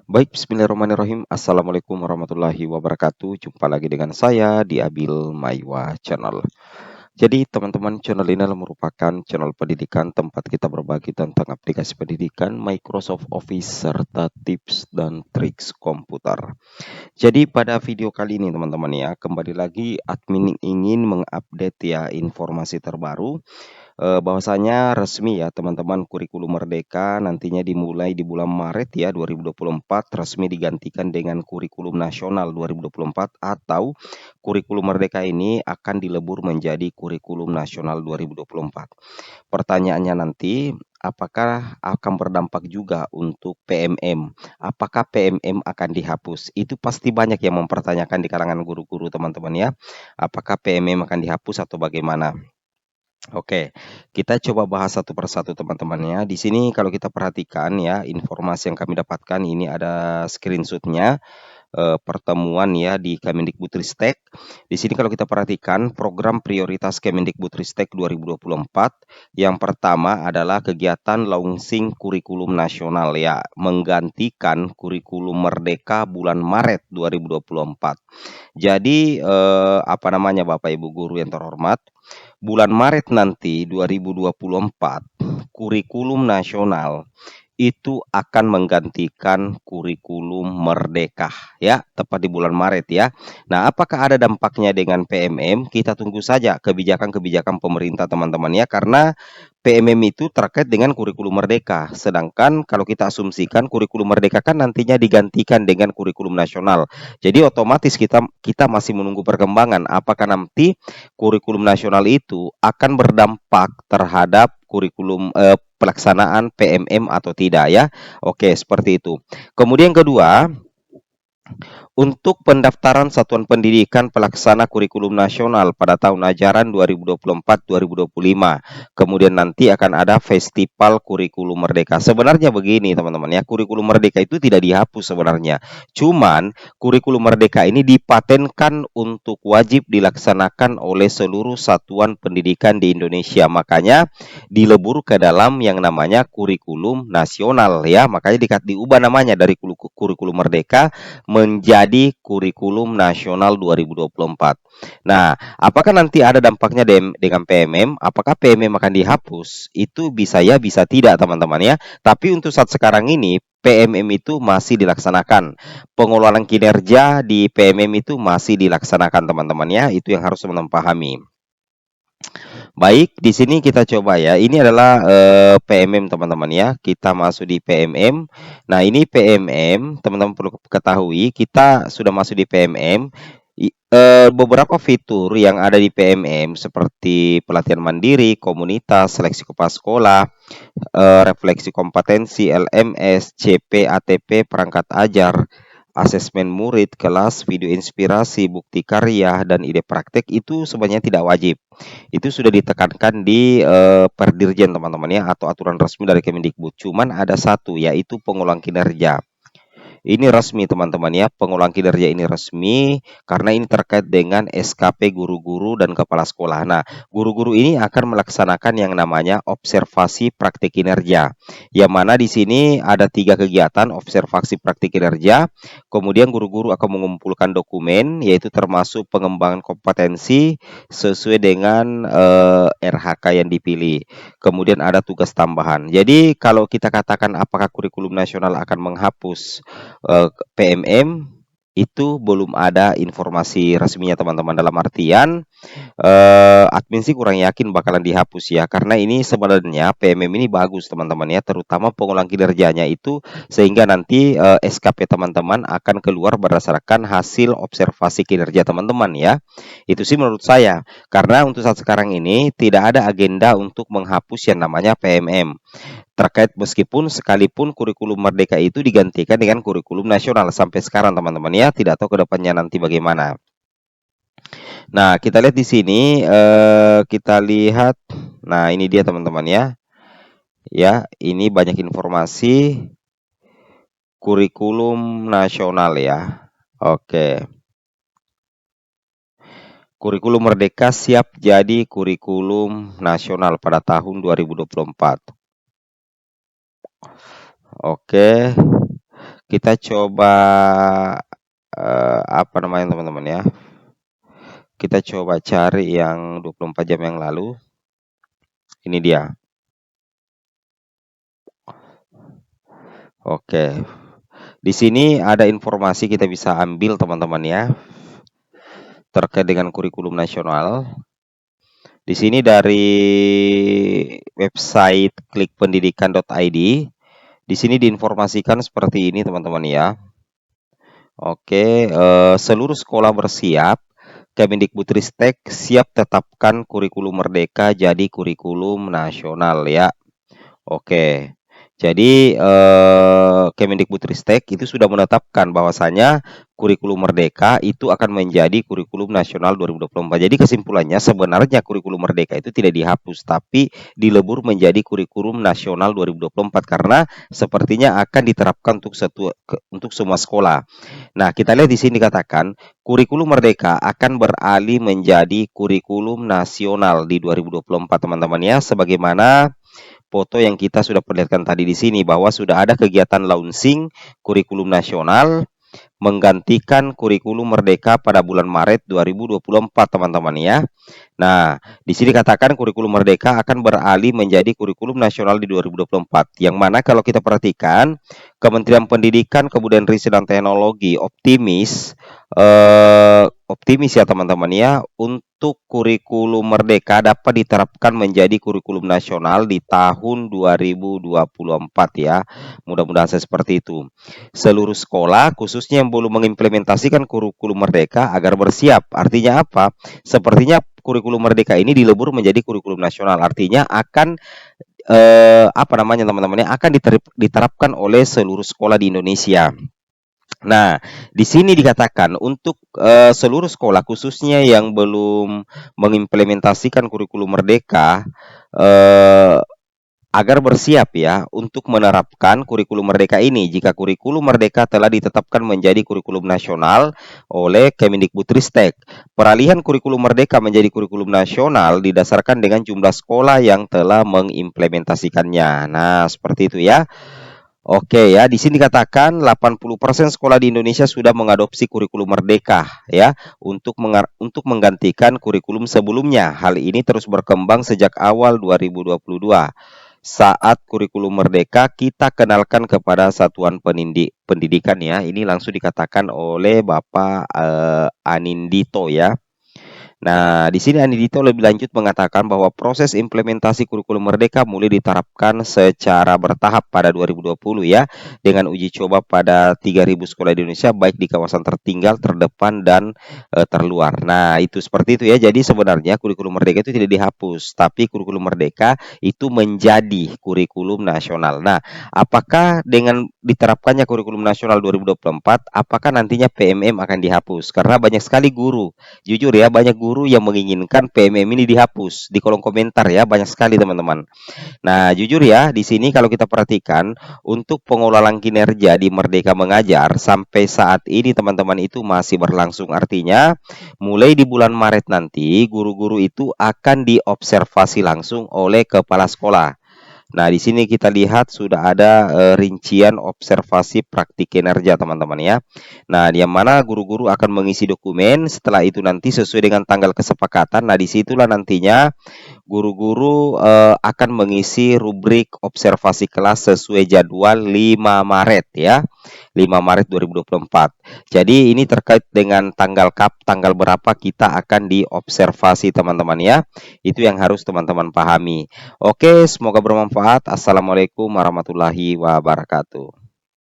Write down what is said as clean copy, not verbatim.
Baik, bismillahirrahmanirrahim. Assalamualaikum warahmatullahi wabarakatuh. Jumpa lagi dengan saya di Abil Maiwa Channel. Jadi teman-teman, channel ini adalah merupakan channel pendidikan tempat kita berbagi tentang aplikasi pendidikan, Microsoft Office, serta tips dan triks komputer. Jadi pada video kali ini teman-teman ya, kembali lagi admin ingin mengupdate ya informasi terbaru bahwasanya resmi ya teman-teman, kurikulum Merdeka nantinya dimulai di bulan Maret ya 2024 resmi digantikan dengan kurikulum nasional 2024, atau kurikulum Merdeka ini akan dilebur menjadi kurikulum nasional 2024. Pertanyaannya nanti, apakah akan berdampak juga untuk PMM? Apakah PMM akan dihapus? Itu pasti banyak yang mempertanyakan di kalangan guru-guru teman-teman ya. Apakah PMM akan dihapus atau bagaimana? Oke, kita coba bahas satu persatu teman-teman ya. Di sini kalau kita perhatikan ya, informasi yang kami dapatkan ini ada screenshotnya pertemuan ya di Kemendikbudristek. Di sini kalau kita perhatikan program prioritas Kemendikbudristek 2024, yang pertama adalah kegiatan launching kurikulum nasional ya, menggantikan kurikulum Merdeka bulan Maret 2024. Jadi apa namanya Bapak Ibu guru yang terhormat, bulan Maret nanti 2024 kurikulum nasional itu akan menggantikan kurikulum Merdeka ya, tepat di bulan Maret ya. Nah, apakah ada dampaknya dengan PMM? Kita tunggu saja kebijakan-kebijakan pemerintah teman-teman ya, karena PMM itu terkait dengan kurikulum Merdeka. Sedangkan kalau kita asumsikan kurikulum Merdeka kan nantinya digantikan dengan kurikulum nasional. Jadi otomatis kita masih menunggu perkembangan apakah nanti kurikulum nasional itu akan berdampak terhadap kurikulum pelaksanaan PMM atau tidak ya. Oke, seperti itu. Kemudian kedua, untuk pendaftaran satuan pendidikan pelaksana kurikulum nasional pada tahun ajaran 2024-2025. Kemudian nanti akan ada festival kurikulum Merdeka. Sebenarnya begini teman-teman ya, kurikulum Merdeka itu tidak dihapus sebenarnya. Cuman kurikulum Merdeka ini dipatenkan untuk wajib dilaksanakan oleh seluruh satuan pendidikan di Indonesia. Makanya dilebur ke dalam yang namanya kurikulum nasional ya. Makanya diubah namanya dari kurikulum Merdeka menjadi kurikulum nasional 2024. Nah, apakah nanti ada dampaknya dengan PMM? Apakah PMM akan dihapus? Itu bisa ya, bisa tidak teman-teman ya. Tapi untuk saat sekarang ini PMM itu masih dilaksanakan. Pengelolaan kinerja di PMM itu masih dilaksanakan teman-teman ya. Itu yang harus teman-teman pahami. Baik, di sini kita coba ya. Ini adalah PMM teman-teman ya. Kita masuk di PMM. Nah, ini PMM, teman-teman perlu ketahui, kita sudah masuk di PMM. Beberapa fitur yang ada di PMM seperti pelatihan mandiri, komunitas, seleksi kepala sekolah, refleksi kompetensi, LMS, CP, ATP, perangkat ajar, asesmen murid, kelas, video inspirasi, bukti karya, dan ide praktek itu sebenarnya tidak wajib. Itu sudah ditekankan di Perdirjen teman-teman ya, atau aturan resmi dari Kemendikbud. Cuman ada satu, yaitu pengulang kinerja. Ini resmi teman-teman ya, pengulang kinerja ini resmi karena ini terkait dengan SKP guru-guru dan kepala sekolah. Nah, guru-guru ini akan melaksanakan yang namanya observasi praktik kinerja. Yang mana di sini ada 3 kegiatan observasi praktik kinerja. Kemudian guru-guru akan mengumpulkan dokumen, yaitu termasuk pengembangan kompetensi sesuai dengan RHK yang dipilih. Kemudian ada tugas tambahan. Jadi kalau kita katakan apakah kurikulum nasional akan menghapus PMM, itu belum ada informasi resminya teman-teman. Dalam artian admin sih kurang yakin bakalan dihapus ya, karena ini sebenarnya PMM ini bagus teman-teman ya, terutama pengulang kinerjanya itu, sehingga nanti SKP teman-teman akan keluar berdasarkan hasil observasi kinerja teman-teman ya. Itu sih menurut saya, karena untuk saat sekarang ini tidak ada agenda untuk menghapus yang namanya PMM terkait, meskipun sekalipun kurikulum Merdeka itu digantikan dengan kurikulum nasional sampai sekarang teman-teman ya, tidak tahu kedepannya nanti bagaimana. Nah, kita lihat di sini, kita lihat, nah ini dia teman-teman ya, ya ini banyak informasi kurikulum nasional ya. Oke, kurikulum Merdeka siap jadi kurikulum nasional pada tahun 2024. Oke. Kita coba apa namanya teman-teman ya? Kita coba cari yang 24 jam yang lalu. Ini dia. Oke. Di sini ada informasi kita bisa ambil teman-teman ya, terkait dengan kurikulum nasional. Di sini dari website klikpendidikan.id. Di sini diinformasikan seperti ini teman-teman ya. Oke, seluruh sekolah bersiap. Kemendikbudristek siap tetapkan kurikulum merdeka jadi kurikulum nasional ya. Oke. Jadi Kemendikbudristek itu sudah menetapkan bahwasanya kurikulum merdeka itu akan menjadi kurikulum nasional 2024. Jadi kesimpulannya sebenarnya kurikulum merdeka itu tidak dihapus tapi dilebur menjadi kurikulum nasional 2024 karena sepertinya akan diterapkan untuk semua sekolah. Nah, kita lihat di sini dikatakan kurikulum merdeka akan beralih menjadi kurikulum nasional di 2024 teman-teman ya, sebagaimana foto yang kita sudah perlihatkan tadi di sini bahwa sudah ada kegiatan launching kurikulum nasional menggantikan kurikulum merdeka pada bulan Maret 2024 teman-teman ya. Nah, di sini katakan kurikulum merdeka akan beralih menjadi kurikulum nasional di 2024. Yang mana kalau kita perhatikan Kementerian Pendidikan, Kebudayaan Riset dan Teknologi optimis ya teman-teman ya, untuk kurikulum merdeka dapat diterapkan menjadi kurikulum nasional di tahun 2024 ya. Mudah-mudahan seperti itu. Seluruh sekolah khususnya yang belum mengimplementasikan kurikulum merdeka agar bersiap. Artinya apa? Sepertinya kurikulum merdeka ini dilebur menjadi kurikulum nasional. Artinya akan apa namanya teman-teman ya, akan diterapkan oleh seluruh sekolah di Indonesia. Nah, di sini dikatakan untuk seluruh sekolah khususnya yang belum mengimplementasikan kurikulum merdeka eh, agar bersiap ya untuk menerapkan kurikulum merdeka ini. Jika kurikulum merdeka telah ditetapkan menjadi kurikulum nasional oleh Kemendikbudristek. Peralihan kurikulum merdeka menjadi kurikulum nasional didasarkan dengan jumlah sekolah yang telah mengimplementasikannya. Nah, seperti itu ya. Oke ya, di sini dikatakan 80% sekolah di Indonesia sudah mengadopsi kurikulum merdeka ya untuk menggantikan kurikulum sebelumnya. Hal ini terus berkembang sejak awal 2022. Saat kurikulum merdeka kita kenalkan kepada satuan pendidikan ya. Ini langsung dikatakan oleh Bapak Anindito ya. Nah, di sini Anindito lebih lanjut mengatakan bahwa proses implementasi kurikulum merdeka mulai diterapkan secara bertahap pada 2020 ya, dengan uji coba pada 3.000 sekolah di Indonesia baik di kawasan tertinggal, terdepan dan terluar. Nah, itu seperti itu ya. Jadi sebenarnya kurikulum merdeka itu tidak dihapus, tapi kurikulum merdeka itu menjadi kurikulum nasional. Nah, apakah dengan diterapkannya kurikulum nasional 2024, apakah nantinya PMM akan dihapus? Karena banyak sekali guru. Jujur ya, banyak guru yang menginginkan PMM ini dihapus. Di kolom komentar ya, banyak sekali teman-teman. Nah, jujur ya, di sini kalau kita perhatikan untuk pengelolaan kinerja di Merdeka Mengajar sampai saat ini teman-teman itu masih berlangsung. Artinya, mulai di bulan Maret nanti guru-guru itu akan diobservasi langsung oleh kepala sekolah. Nah, di sini kita lihat sudah ada rincian observasi praktik kinerja teman-teman ya. Nah, yang mana guru-guru akan mengisi dokumen, setelah itu nanti sesuai dengan tanggal kesepakatan. Nah, disitulah nantinya guru-guru akan mengisi rubrik observasi kelas sesuai jadwal 5 Maret ya. 5 Maret 2024. Jadi ini terkait dengan tanggal berapa kita akan diobservasi teman-teman ya. Itu yang harus teman-teman pahami. Oke, semoga bermanfaat. Assalamualaikum warahmatullahi wabarakatuh.